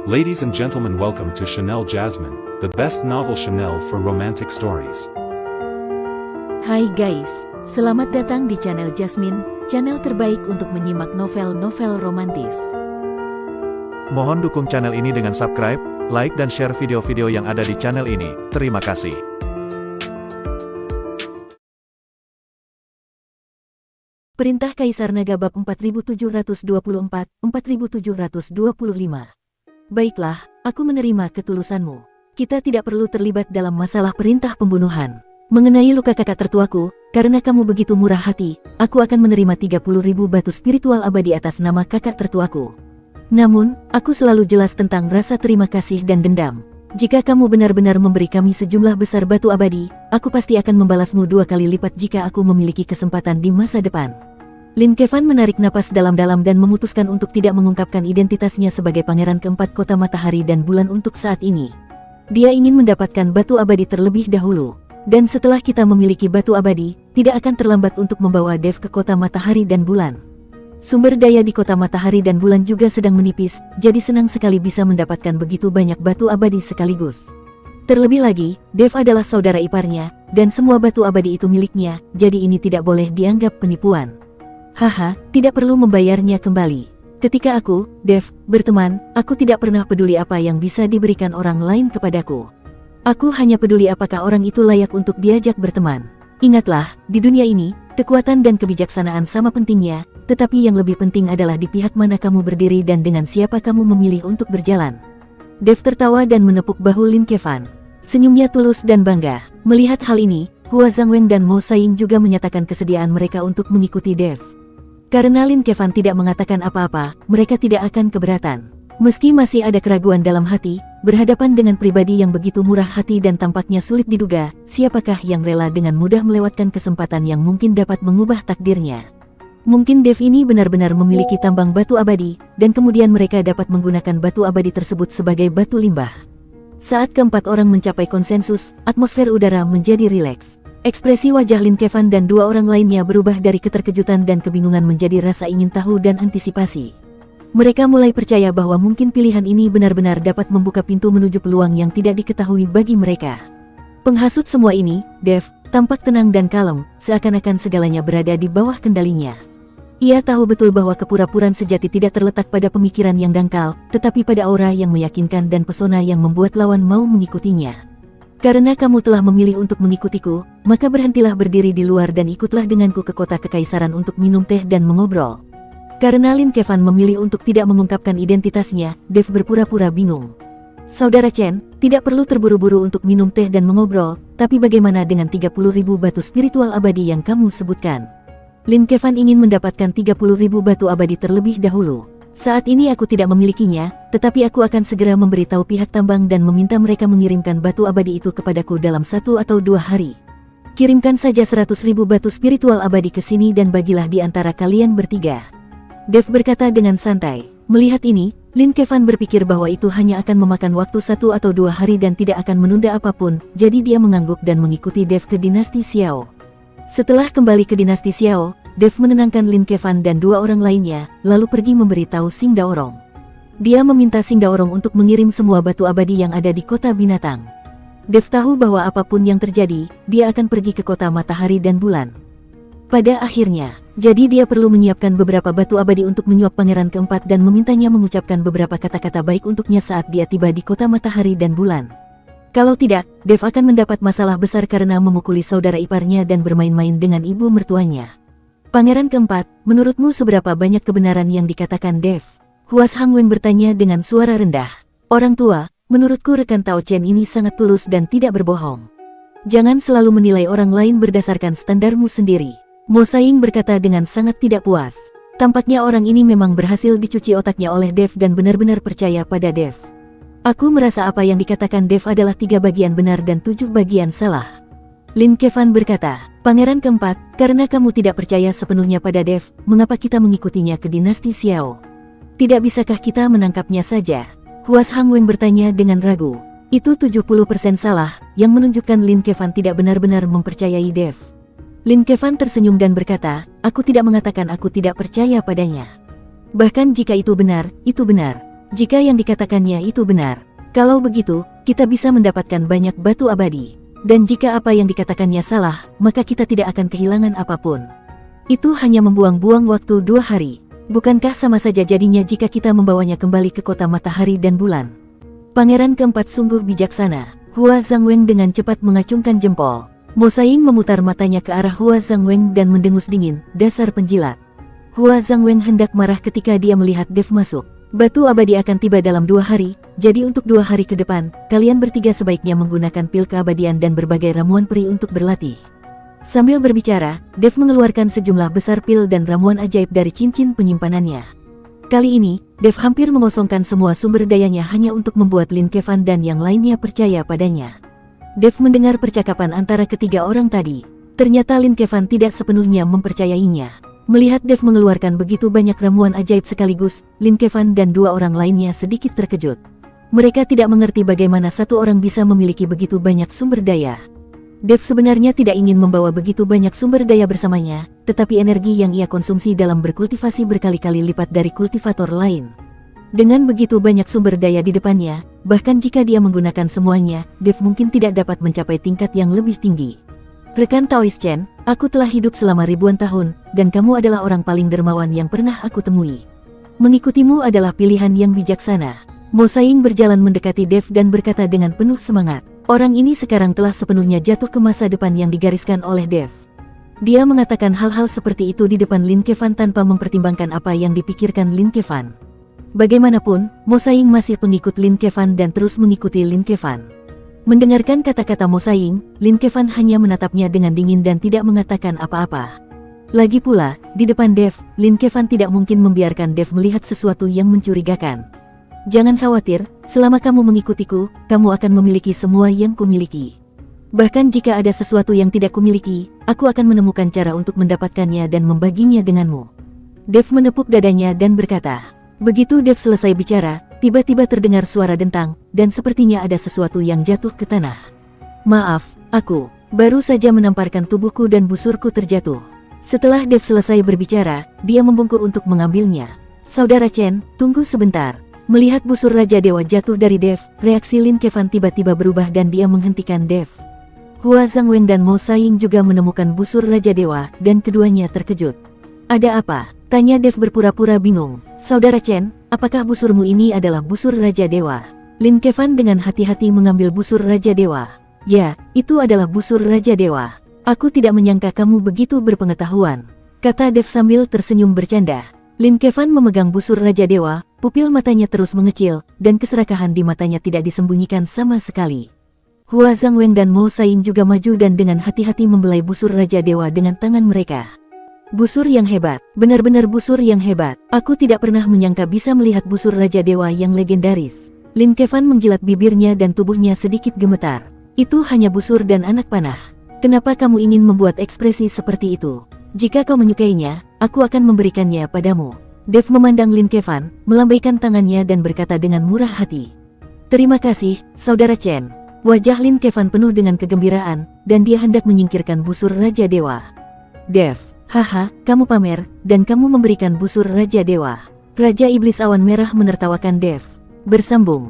Ladies and gentlemen, welcome to Chanel Jasmine, the best novel Chanel for romantic stories. Hai guys, selamat datang di channel Jasmine, channel terbaik untuk menyimak novel-novel romantis. Mohon dukung channel ini dengan subscribe, like dan share video-video yang ada di channel ini. Terima kasih. Perintah Kaisar Naga bab 4724-4725. Baiklah, aku menerima ketulusanmu. Kita tidak perlu terlibat dalam masalah perintah pembunuhan. Mengenai luka kakak tertuaku, karena kamu begitu murah hati, aku akan menerima 30.000 batu spiritual abadi atas nama kakak tertuaku. Namun, aku selalu jelas tentang rasa terima kasih dan dendam. Jika kamu benar-benar memberi kami sejumlah besar batu abadi, aku pasti akan membalasmu 2 kali lipat jika aku memiliki kesempatan di masa depan. Lin Kevan menarik napas dalam-dalam dan memutuskan untuk tidak mengungkapkan identitasnya sebagai pangeran keempat kota matahari dan bulan untuk saat ini. Dia ingin mendapatkan batu abadi terlebih dahulu. Dan setelah kita memiliki batu abadi, tidak akan terlambat untuk membawa Dev ke kota matahari dan bulan. Sumber daya di kota matahari dan bulan juga sedang menipis, jadi senang sekali bisa mendapatkan begitu banyak batu abadi sekaligus. Terlebih lagi, Dev adalah saudara iparnya, dan semua batu abadi itu miliknya, jadi ini tidak boleh dianggap penipuan. Haha, tidak perlu membayarnya kembali. Ketika aku, Dev, berteman, aku tidak pernah peduli apa yang bisa diberikan orang lain kepadaku. Aku hanya peduli apakah orang itu layak untuk diajak berteman. Ingatlah, di dunia ini, kekuatan dan kebijaksanaan sama pentingnya, tetapi yang lebih penting adalah di pihak mana kamu berdiri dan dengan siapa kamu memilih untuk berjalan. Dev tertawa dan menepuk bahu Lin Kevan. Senyumnya tulus dan bangga. Melihat hal ini, Hua Zhangweng dan Mo Saiying juga menyatakan kesediaan mereka untuk mengikuti Dev. Karena Lin Kevan tidak mengatakan apa-apa, mereka tidak akan keberatan. Meski masih ada keraguan dalam hati, berhadapan dengan pribadi yang begitu murah hati dan tampaknya sulit diduga, siapakah yang rela dengan mudah melewatkan kesempatan yang mungkin dapat mengubah takdirnya. Mungkin Dev ini benar-benar memiliki tambang batu abadi, dan kemudian mereka dapat menggunakan batu abadi tersebut sebagai batu limbah. Saat keempat orang mencapai konsensus, atmosfer udara menjadi rileks. Ekspresi wajah Lin Kevan dan 2 orang lainnya berubah dari keterkejutan dan kebingungan menjadi rasa ingin tahu dan antisipasi. Mereka mulai percaya bahwa mungkin pilihan ini benar-benar dapat membuka pintu menuju peluang yang tidak diketahui bagi mereka. Penghasut semua ini, Dev, tampak tenang dan kalem, seakan-akan segalanya berada di bawah kendalinya. Ia tahu betul bahwa kepura-puraan sejati tidak terletak pada pemikiran yang dangkal, tetapi pada aura yang meyakinkan dan pesona yang membuat lawan mau mengikutinya. Karena kamu telah memilih untuk mengikutiku, maka berhentilah berdiri di luar dan ikutlah denganku ke kota kekaisaran untuk minum teh dan mengobrol. Karena Lin Kevan memilih untuk tidak mengungkapkan identitasnya, Dev berpura-pura bingung. Saudara Chen, tidak perlu terburu-buru untuk minum teh dan mengobrol, tapi bagaimana dengan 30.000 batu spiritual abadi yang kamu sebutkan? Lin Kevan ingin mendapatkan 30.000 batu abadi terlebih dahulu. Saat ini aku tidak memilikinya, tetapi aku akan segera memberitahu pihak tambang dan meminta mereka mengirimkan batu abadi itu kepadaku dalam 1 atau 2 hari. Kirimkan saja 100.000 batu spiritual abadi ke sini dan bagilah di antara kalian bertiga. Dev berkata dengan santai. Melihat ini, Lin Kevan berpikir bahwa itu hanya akan memakan waktu 1 atau 2 hari dan tidak akan menunda apapun, jadi dia mengangguk dan mengikuti Dev ke dinasti Xiao. Setelah kembali ke dinasti Xiao, Dev menenangkan Lin Kevan dan 2 orang lainnya, lalu pergi memberitahu Xing Daorong. Dia meminta Xing Daorong untuk mengirim semua batu abadi yang ada di kota binatang. Dev tahu bahwa apapun yang terjadi, dia akan pergi ke kota matahari dan bulan. Pada akhirnya, jadi dia perlu menyiapkan beberapa batu abadi untuk menyuap pangeran keempat dan memintanya mengucapkan beberapa kata-kata baik untuknya saat dia tiba di kota matahari dan bulan. Kalau tidak, Dev akan mendapat masalah besar karena memukuli saudara iparnya dan bermain-main dengan ibu mertuanya. Pangeran keempat, menurutmu seberapa banyak kebenaran yang dikatakan Dev? Hua Zhangweng bertanya dengan suara rendah. Orang tua, menurutku rekan Tao Chen ini sangat tulus dan tidak berbohong. Jangan selalu menilai orang lain berdasarkan standarmu sendiri. Mo Saiying berkata dengan sangat tidak puas. Tampaknya orang ini memang berhasil dicuci otaknya oleh Dev dan benar-benar percaya pada Dev. Aku merasa apa yang dikatakan Dev adalah 3 bagian benar dan 7 bagian salah. Lin Kevan berkata, Pangeran keempat, karena kamu tidak percaya sepenuhnya pada Dev, mengapa kita mengikutinya ke dinasti Xiao? Tidak bisakah kita menangkapnya saja? Hua Zhangweng bertanya dengan ragu. Itu 70% salah, yang menunjukkan Lin Kevan tidak benar-benar mempercayai Dev. Lin Kevan tersenyum dan berkata, aku tidak mengatakan aku tidak percaya padanya. Bahkan jika itu benar, itu benar. Jika yang dikatakannya itu benar, kalau begitu, kita bisa mendapatkan banyak batu abadi. Dan jika apa yang dikatakannya salah, maka kita tidak akan kehilangan apapun. Itu hanya membuang-buang waktu 2 hari. Bukankah sama saja jadinya jika kita membawanya kembali ke kota matahari dan bulan? Pangeran keempat sungguh bijaksana. Hua Zhangweng dengan cepat mengacungkan jempol. Mo Saiying memutar matanya ke arah Hua Zhangweng dan mendengus dingin, dasar penjilat. Hua Zhangweng hendak marah ketika dia melihat Dev masuk. Batu abadi akan tiba dalam 2 hari, jadi untuk 2 hari ke depan, kalian bertiga sebaiknya menggunakan pil keabadian dan berbagai ramuan peri untuk berlatih. Sambil berbicara, Dev mengeluarkan sejumlah besar pil dan ramuan ajaib dari cincin penyimpanannya. Kali ini, Dev hampir mengosongkan semua sumber dayanya hanya untuk membuat Lin Kevan dan yang lainnya percaya padanya. Dev mendengar percakapan antara ketiga orang tadi. Ternyata Lin Kevan tidak sepenuhnya mempercayainya. Melihat Dev mengeluarkan begitu banyak ramuan ajaib sekaligus, Lin Kevan dan 2 orang lainnya sedikit terkejut. Mereka tidak mengerti bagaimana satu orang bisa memiliki begitu banyak sumber daya. Dev sebenarnya tidak ingin membawa begitu banyak sumber daya bersamanya, tetapi energi yang ia konsumsi dalam berkultivasi berkali-kali lipat dari kultivator lain. Dengan begitu banyak sumber daya di depannya, bahkan jika dia menggunakan semuanya, Dev mungkin tidak dapat mencapai tingkat yang lebih tinggi. Rekan Taois Chen, aku telah hidup selama ribuan tahun, dan kamu adalah orang paling dermawan yang pernah aku temui. Mengikutimu adalah pilihan yang bijaksana. Mo Saiying berjalan mendekati Dev dan berkata dengan penuh semangat. Orang ini sekarang telah sepenuhnya jatuh ke masa depan yang digariskan oleh Dev. Dia mengatakan hal-hal seperti itu di depan Lin Kevan tanpa mempertimbangkan apa yang dipikirkan Lin Kevan. Bagaimanapun, Mo Saiying masih pengikut Lin Kevan dan terus mengikuti Lin Kevan. Mendengarkan kata-kata Mo Saiying, Lin Kevan hanya menatapnya dengan dingin dan tidak mengatakan apa-apa. Lagi pula, di depan Dev, Lin Kevan tidak mungkin membiarkan Dev melihat sesuatu yang mencurigakan. Jangan khawatir, selama kamu mengikutiku, kamu akan memiliki semua yang kumiliki. Bahkan jika ada sesuatu yang tidak kumiliki, aku akan menemukan cara untuk mendapatkannya dan membaginya denganmu. Dev menepuk dadanya dan berkata. Begitu Dev selesai bicara, tiba-tiba terdengar suara dentang, dan sepertinya ada sesuatu yang jatuh ke tanah. Maaf, aku baru saja menamparkan tubuhku dan busurku terjatuh. Setelah Dev selesai berbicara, dia membungkuk untuk mengambilnya. Saudara Chen, tunggu sebentar. Melihat busur Raja Dewa jatuh dari Dev, reaksi Lin Kevan tiba-tiba berubah dan dia menghentikan Dev. Hua Zhangweng dan Mo Saiying juga menemukan busur Raja Dewa, dan keduanya terkejut. Ada apa? Tanya Dev berpura-pura bingung. Saudara Chen, apakah busurmu ini adalah busur Raja Dewa? Lin Kevan dengan hati-hati mengambil busur Raja Dewa. Ya, itu adalah busur Raja Dewa. Aku tidak menyangka kamu begitu berpengetahuan, kata Dev sambil tersenyum bercanda. Lin Kevan memegang busur Raja Dewa, pupil matanya terus mengecil, dan keserakahan di matanya tidak disembunyikan sama sekali. Hua Zhangweng dan Mo Saiying juga maju dan dengan hati-hati membelai busur Raja Dewa dengan tangan mereka. Busur yang hebat, benar-benar busur yang hebat. Aku tidak pernah menyangka bisa melihat busur Raja Dewa yang legendaris. Lin Kevan menjilat bibirnya dan tubuhnya sedikit gemetar. Itu hanya busur dan anak panah. Kenapa kamu ingin membuat ekspresi seperti itu? Jika kau menyukainya, aku akan memberikannya padamu. Dev memandang Lin Kevan, melambaikan tangannya dan berkata dengan murah hati. Terima kasih, Saudara Chen. Wajah Lin Kevan penuh dengan kegembiraan, dan dia hendak menyingkirkan busur Raja Dewa. Dev. Haha, kamu pamer, dan kamu memberikan busur Raja Dewa. Raja Iblis Awan Merah menertawakan Dev. Bersambung.